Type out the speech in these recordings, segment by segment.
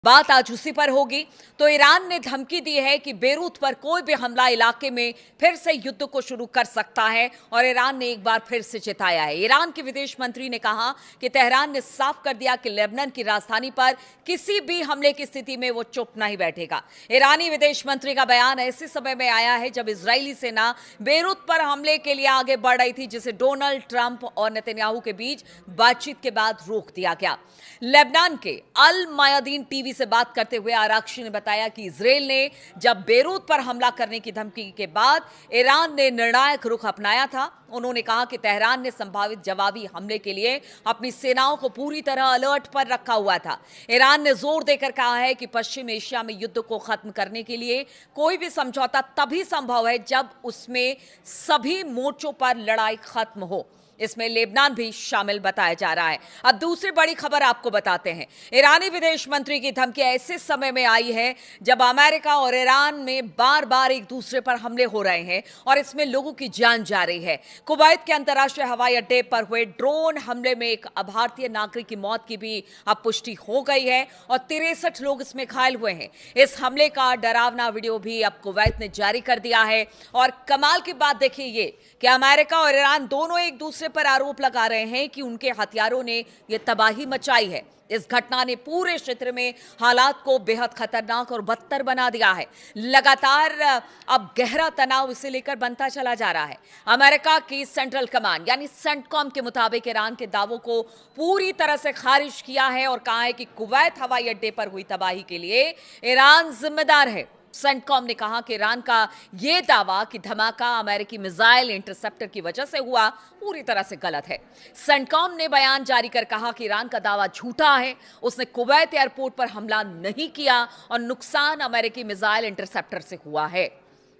बात आज उसी पर होगी। तो ईरान ने धमकी दी है कि बेरूत पर कोई भी हमला इलाके में फिर से युद्ध को शुरू कर सकता है और ईरान ने एक बार फिर से चेताया है। ईरान के विदेश मंत्री ने कहा कि तेहरान ने साफ कर दिया कि लेबनान की राजधानी पर किसी भी हमले की स्थिति में वो चुप नहीं बैठेगा। ईरानी विदेश मंत्री का बयान ऐसे समय में आया है जब इजरायली सेना बेरूत पर हमले के लिए आगे बढ़ रही थी, जिसे डोनाल्ड ट्रंप और नेतन्याहू के बीच बातचीत के बाद रोक दिया गया। लेबनान के अल मायादीन टीवी से बात करते हुए आरक्षी ने बताया कि इजरायल ने जब बेरूत पर हमला करने की धमकी के बाद ईरान ने निर्णायक रुख अपनाया था। उन्होंने कहा कि तेहरान ने संभावित जवाबी हमले के लिए अपनी सेनाओं को पूरी तरह अलर्ट पर रखा हुआ था। ईरान ने जोर देकर कहा है कि पश्चिम एशिया में युद्ध को खत्म करने के लिए कोई भी समझौता तभी संभव है जब उसमें सभी मोर्चों पर लड़ाई खत्म हो। इसमें लेबनान भी शामिल बताया जा रहा है। अब दूसरी बड़ी खबर आपको बताते हैं। ईरानी विदेश मंत्री की धमकी ऐसे समय में आई है जब अमेरिका और ईरान में बार बार एक दूसरे पर हमले हो रहे हैं और इसमें लोगों की जान जा रही है। कुवैत के अंतर्राष्ट्रीय हवाई अड्डे पर हुए ड्रोन हमले में एक भारतीय नागरिक की मौत की भी अब पुष्टि हो गई है और 63 लोग इसमें घायल हुए हैं। इस हमले का डरावना वीडियो भी अब कुवैत ने जारी कर दिया है। और कमाल की बात देखिए ये कि अमेरिका और ईरान दोनों एक दूसरे पर आरोप लगा रहे हैं कि उनके हथियारों ने यह तबाही मचाई है। इस घटना ने पूरे क्षेत्र में हालात को बेहद खतरनाक और बदतर बना दिया है। लगातार अब गहरा तनाव इसे लेकर बनता चला जा रहा है। अमेरिका की सेंट्रल कमांड यानी सेंटकॉम के मुताबिक ईरान के दावों को पूरी तरह से खारिज किया है और कहा है कि कुवैत हवाई अड्डे पर हुई तबाही के लिए ईरान जिम्मेदार है। सेंटकॉम ने कहा कि ईरान का यह दावा कि धमाका अमेरिकी मिसाइल इंटरसेप्टर की वजह से हुआ पूरी तरह से गलत है। सेंटकॉम ने बयान जारी कर कहा कि ईरान का दावा झूठा है। उसने कुवैत एयरपोर्ट पर हमला नहीं किया और नुकसान अमेरिकी मिसाइल इंटरसेप्टर से हुआ है।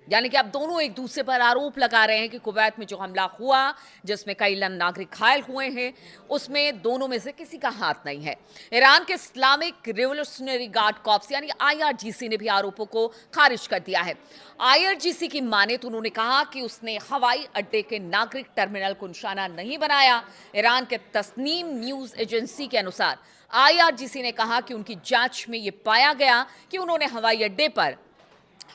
यानी कि अब दोनों एक दूसरे पर आरोप लगा रहे हैं कि कुवैत में जो हमला हुआ जिसमें कई नागरिक घायल हुए हैं उसमें दोनों में से किसी का हाथ नहीं है। ईरान के इस्लामिक रिवोल्यूशनरी गार्ड कॉर्प्स यानी आईआरजीसी ने भी आरोपों को खारिज कर दिया है। आईआरजीसी की माने तो उन्होंने कहा कि उसने हवाई अड्डे के नागरिक टर्मिनल को निशाना नहीं बनाया। ईरान के तस्नीम न्यूज एजेंसी के अनुसार आईआरजीसी ने कहा कि उनकी जांच में यह पाया गया कि उन्होंने हवाई अड्डे पर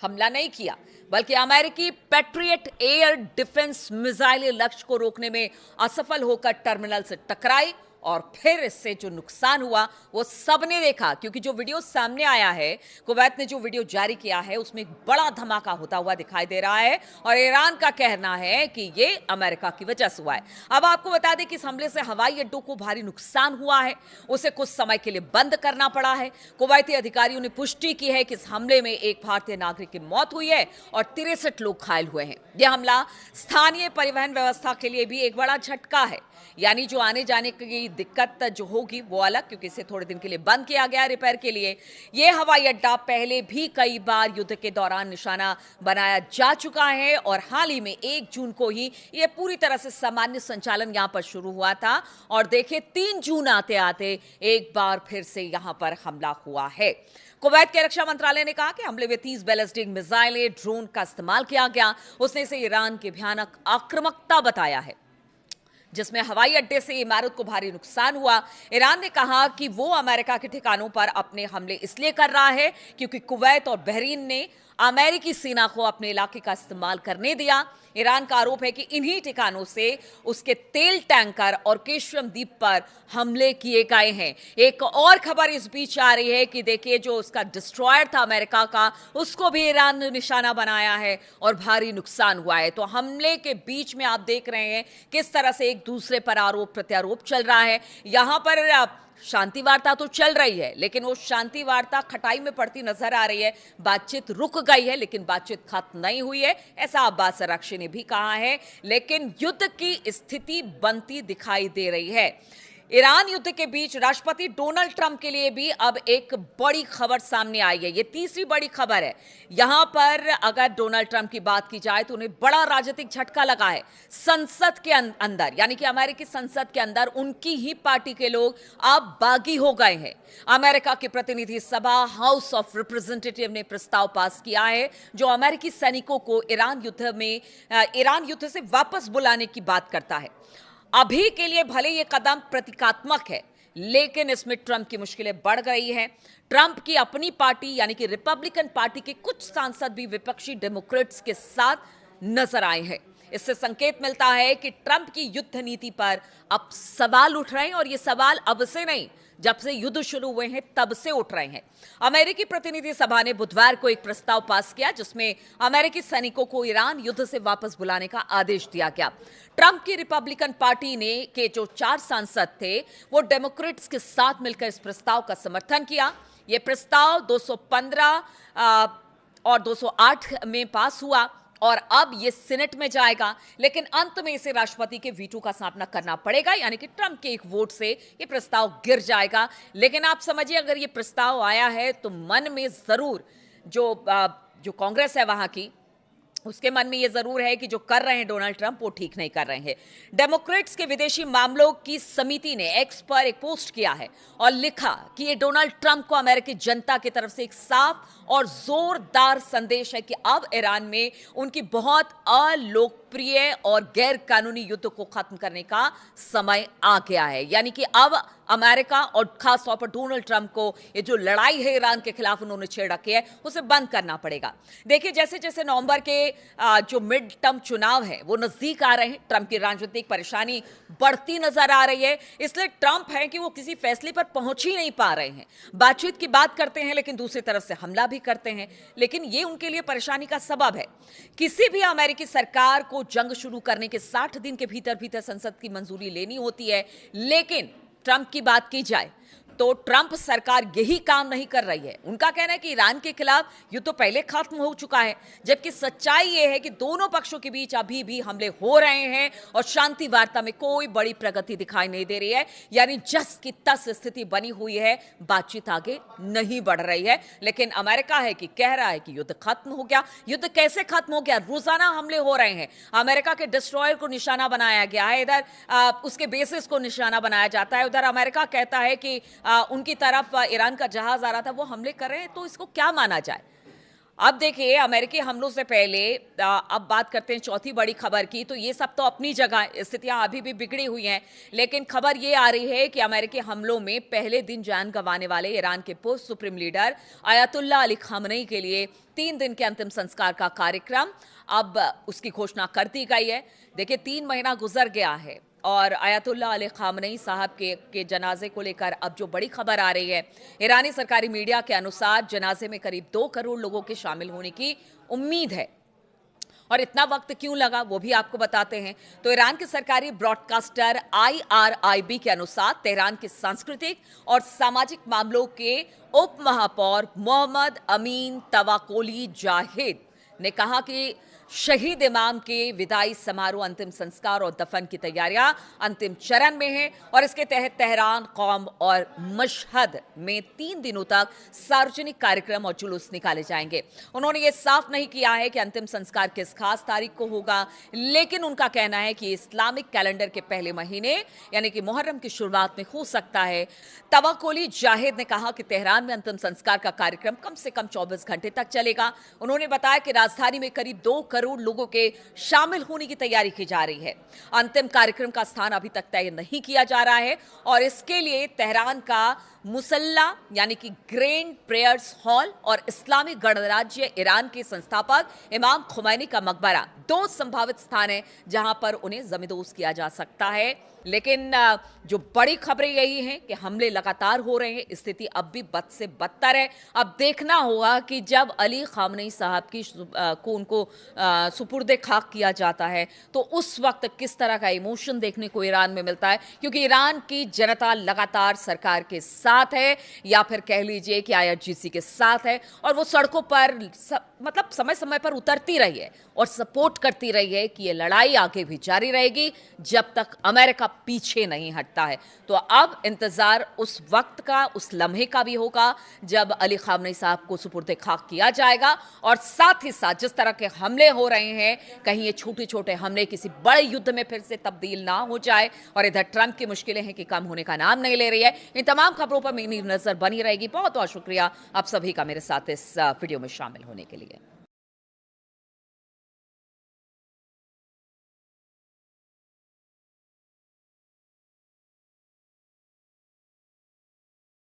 हमला नहीं किया बल्कि अमेरिकी पैट्रियट एयर डिफेंस मिसाइल लक्ष्य को रोकने में असफल होकर टर्मिनल से टकराई और फिर इससे जो नुकसान हुआ वो सबने देखा। क्योंकि जो वीडियो सामने आया है, कुवैत ने जो वीडियो जारी किया है उसमें एक बड़ा धमाका होता हुआ दिखाई दे रहा है और ईरान का कहना है कि ये अमेरिका की वजह से हुआ है। अब आपको बता दें कि इस हमले से हवाई अड्डों को भारी नुकसान हुआ है, उसे कुछ समय के लिए बंद करना पड़ा है। कुवैती अधिकारियों ने पुष्टि की है कि इस हमले में एक भारतीय नागरिक की मौत हुई है और 63 लोग घायल हुए हैं। यह हमला स्थानीय परिवहन व्यवस्था के लिए भी एक बड़ा झटका है। यानी जो आने जाने की दिक्कत जो होगी वो अलग, क्योंकि इसे थोड़े दिन के लिए बंद किया गया रिपेयर के लिए। यह हवाई अड्डा पहले भी कई बार युद्ध के दौरान निशाना बनाया जा चुका है और हाल ही में 1 जून को ही यह पूरी तरह से सामान्य संचालन यहां पर शुरू हुआ था और देखिए 3 जून आते आते एक बार फिर से यहां पर हमला हुआ है। कुवैत के रक्षा मंत्रालय ने कहा कि हमले में 30 बैलिस्टिक मिसाइलें ड्रोन का इस्तेमाल किया गया। उसने इसे ईरान की भयानक आक्रामकता बताया है जिसमें हवाई अड्डे से इमारत को भारी नुकसान हुआ। ईरान ने कहा कि वो अमेरिका के ठिकानों पर अपने हमले इसलिए कर रहा है क्योंकि कुवैत और बहरीन ने अमेरिकी सेना को अपने इलाके का इस्तेमाल करने दिया। ईरान का आरोप है कि इन्हीं ठिकानों से उसके तेल टैंकर और केशरम द्वीप पर हमले किए गए हैं। एक और खबर इस बीच आ रही है कि देखिए जो उसका डिस्ट्रॉयर था अमेरिका का, उसको भी ईरान ने निशाना बनाया है और भारी नुकसान हुआ है। तो हमले के बीच में आप देख रहे हैं किस तरह से एक दूसरे पर आरोप प्रत्यारोप चल रहा है। यहां पर शांति वार्ता तो चल रही है लेकिन वो शांति वार्ता खटाई में पड़ती नजर आ रही है। बातचीत रुक गई है लेकिन बातचीत खत्म नहीं हुई है, ऐसा अब्बास अराक्ची ने भी कहा है। लेकिन युद्ध की स्थिति बनती दिखाई दे रही है। ईरान युद्ध के बीच राष्ट्रपति डोनाल्ड ट्रंप के लिए भी अब एक बड़ी खबर सामने आई है। ये तीसरी बड़ी खबर है। यहां पर अगर डोनाल्ड ट्रंप की बात की जाए तो उन्हें बड़ा राजनीतिक झटका लगा है। संसद के अंदर यानी कि अमेरिकी संसद के अंदर उनकी ही पार्टी के लोग अब बागी हो गए हैं। अमेरिका की प्रतिनिधि सभा हाउस ऑफ रिप्रेजेंटेटिव ने प्रस्ताव पास किया है जो अमेरिकी सैनिकों को ईरान युद्ध से वापस बुलाने की बात करता है। अभी के लिए भले ये कदम प्रतीकात्मक है लेकिन इसमें ट्रंप की मुश्किलें बढ़ गई हैं। ट्रंप की अपनी पार्टी यानी कि रिपब्लिकन पार्टी के कुछ सांसद भी विपक्षी डेमोक्रेट्स के साथ नजर आए हैं। इससे संकेत मिलता है कि ट्रंप की युद्ध नीति पर अब सवाल उठ रहे हैं, और ये सवाल अब से नहीं, जब से युद्ध शुरू हुए हैं तब से उठ रहे हैं। अमेरिकी प्रतिनिधि सभा ने बुधवार को एक प्रस्ताव पास किया जिसमें अमेरिकी सैनिकों को ईरान युद्ध से वापस बुलाने का आदेश दिया गया। ट्रंप की रिपब्लिकन पार्टी ने के जो 4 सांसद थे वो डेमोक्रेट्स के साथ मिलकर इस प्रस्ताव का समर्थन किया। यह प्रस्ताव 215 और 208 में पास हुआ और अब ये सीनेट में जाएगा, लेकिन अंत में इसे राष्ट्रपति के वीटो का सामना करना पड़ेगा, यानी कि ट्रंप के एक वोट से ये प्रस्ताव गिर जाएगा। लेकिन आप समझिए, अगर ये प्रस्ताव आया है तो मन में जरूर जो कांग्रेस है वहां की, उसके मन में यह जरूर है कि जो कर रहे हैं डोनाल्ड ट्रंप वो ठीक नहीं कर रहे हैं। डेमोक्रेट्स के विदेशी मामलों की समिति ने एक्स पर एक पोस्ट किया है और लिखा कि ये डोनाल्ड ट्रंप को अमेरिकी जनता की तरफ से एक साफ और जोरदार संदेश है कि अब ईरान में उनकी बहुत अलोकप्रिय और गैर कानूनी युद्ध को खत्म करने का समय आ गया है। यानी कि अब अमेरिका और खास तौर पर डोनाल्ड ट्रंप को ये जो लड़ाई है ईरान के खिलाफ उन्होंने छेड़ रखी है उसे बंद करना पड़ेगा। देखिए, जैसे जैसे नवंबर के जो मिड टर्म चुनाव है वो नजदीक आ रहे हैं, ट्रंप की राजनीतिक परेशानी बढ़ती नजर आ रही है। इसलिए ट्रंप है कि वो किसी फैसले पर पहुंच ही नहीं पा रहे हैं। बातचीत की बात करते हैं लेकिन दूसरी तरफ से हमला भी करते हैं, लेकिन ये उनके लिए परेशानी का सबब है। किसी भी अमेरिकी सरकार को जंग शुरू करने के 60 दिन के भीतर भीतर संसद की मंजूरी लेनी होती है, लेकिन ट्रंप की बात की जाए तो ट्रंप सरकार यही काम नहीं कर रही है। उनका कहना है कि ईरान के खिलाफ युद्ध तो पहले खत्म हो चुका है, जबकि सच्चाई यह है कि दोनों पक्षों के बीच अभी भी हमले हो रहे हैं और शांति वार्ता में कोई बड़ी प्रगति दिखाई नहीं दे रही है। यानी जस की तस स्थिति बनी हुई है, बातचीत आगे नहीं बढ़ रही है। लेकिन अमेरिका है कि कह रहा है कि युद्ध खत्म हो गया। युद्ध कैसे खत्म हो गया? रोजाना हमले हो रहे हैं, अमेरिका के डिस्ट्रॉयर को निशाना बनाया गया है, इधर उसके बेसिस को निशाना बनाया जाता है, उधर अमेरिका कहता है कि उनकी तरफ ईरान का जहाज आ रहा था, वो हमले कर रहे हैं। तो इसको क्या माना जाए? अब देखिए, अमेरिकी हमलों से पहले अब बात करते हैं चौथी बड़ी खबर की। तो ये सब तो अपनी जगह स्थितियां अभी भी बिगड़ी हुई हैं, लेकिन खबर ये आ रही है कि अमेरिकी हमलों में पहले दिन जान गंवाने वाले ईरान के पूर्व supreme leader Ayatollah Ali Khamenei के लिए 3 दिन के अंतिम संस्कार का कार्यक्रम अब उसकी घोषणा कर दी गई है। देखिए, 3 महीना गुजर गया है और अयातुल्लाह अली खामनेई साहब के जनाजे को लेकर अब जो बड़ी खबर आ रही है, ईरानी सरकारी मीडिया के अनुसार जनाजे में करीब 2 करोड़ लोगों के शामिल होने की उम्मीद है। और इतना वक्त क्यों लगा वो भी आपको बताते हैं। तो ईरान के सरकारी ब्रॉडकास्टर IRIB के अनुसार तेहरान के सांस्कृतिक और सामाजिक मामलों के उप महापौर मोहम्मद अमीन तवाकोली जाहिद ने कहा कि शहीद इमाम के विदाई समारोह, अंतिम संस्कार और दफन की तैयारियां अंतिम चरण में हैं और इसके तहत तेहरान, कौम और मशहद में 3 दिनों तक सार्वजनिक कार्यक्रम और जुलूस निकाले जाएंगे। उन्होंने ये साफ नहीं किया है कि अंतिम संस्कार किस खास तारीख को होगा, लेकिन उनका कहना है कि इस्लामिक कैलेंडर के पहले महीने यानी कि मुहर्रम की शुरुआत में हो सकता है। तवाकोली जाहिद ने कहा कि तेहरान में अंतिम संस्कार का कार्यक्रम कम से कम 24 घंटे तक चलेगा। उन्होंने बताया कि राजधानी में करीब 2 करोड़ लोगों के शामिल होने की तैयारी की जा रही है। अंतिम कार्यक्रम का स्थान अभी तक तय नहीं किया जा रहा है और इसके लिए तेहरान का मुसल्ला यानी कि ग्रैंड प्रेयर्स हॉल और इस्लामी गणराज्य ईरान के संस्थापक इमाम खुमैनी का मकबरा 2 संभावित स्थान है जहां पर उन्हें जमींदोज किया जा सकता है। लेकिन जो बड़ी खबरें यही हैं कि हमले लगातार हो रहे हैं, स्थिति अब भी बद से बदतर है। अब देखना होगा कि जब अली खामनेई साहब को उनको सुपुर्दे खाक किया जाता है तो उस वक्त किस तरह का इमोशन देखने को ईरान में मिलता है, क्योंकि ईरान की जनता लगातार सरकार के साथ है या फिर कह लीजिए कि IRGC के साथ है और वो सड़कों पर मतलब समय समय पर उतरती रही है और सपोर्ट करती रही है कि ये लड़ाई आगे भी जारी रहेगी जब तक अमेरिका पीछे नहीं हटता है। तो अब इंतजार उस वक्त का, उस लम्हे का भी होगा जब अली खामनेई साहब को सुपुर्दे खाक किया जाएगा और साथ ही साथ जिस तरह के हमले हो रहे हैं, कहीं ये छोटे छोटे हमले किसी बड़े युद्ध में फिर से तब्दील ना हो जाए। और इधर ट्रंप की मुश्किलें हैं कि कम होने का नाम नहीं ले रही है। इन तमाम खबरों पर मेरी नजर बनी रहेगी। बहुत बहुत शुक्रिया आप सभी का मेरे साथ इस वीडियो में शामिल होने के लिए।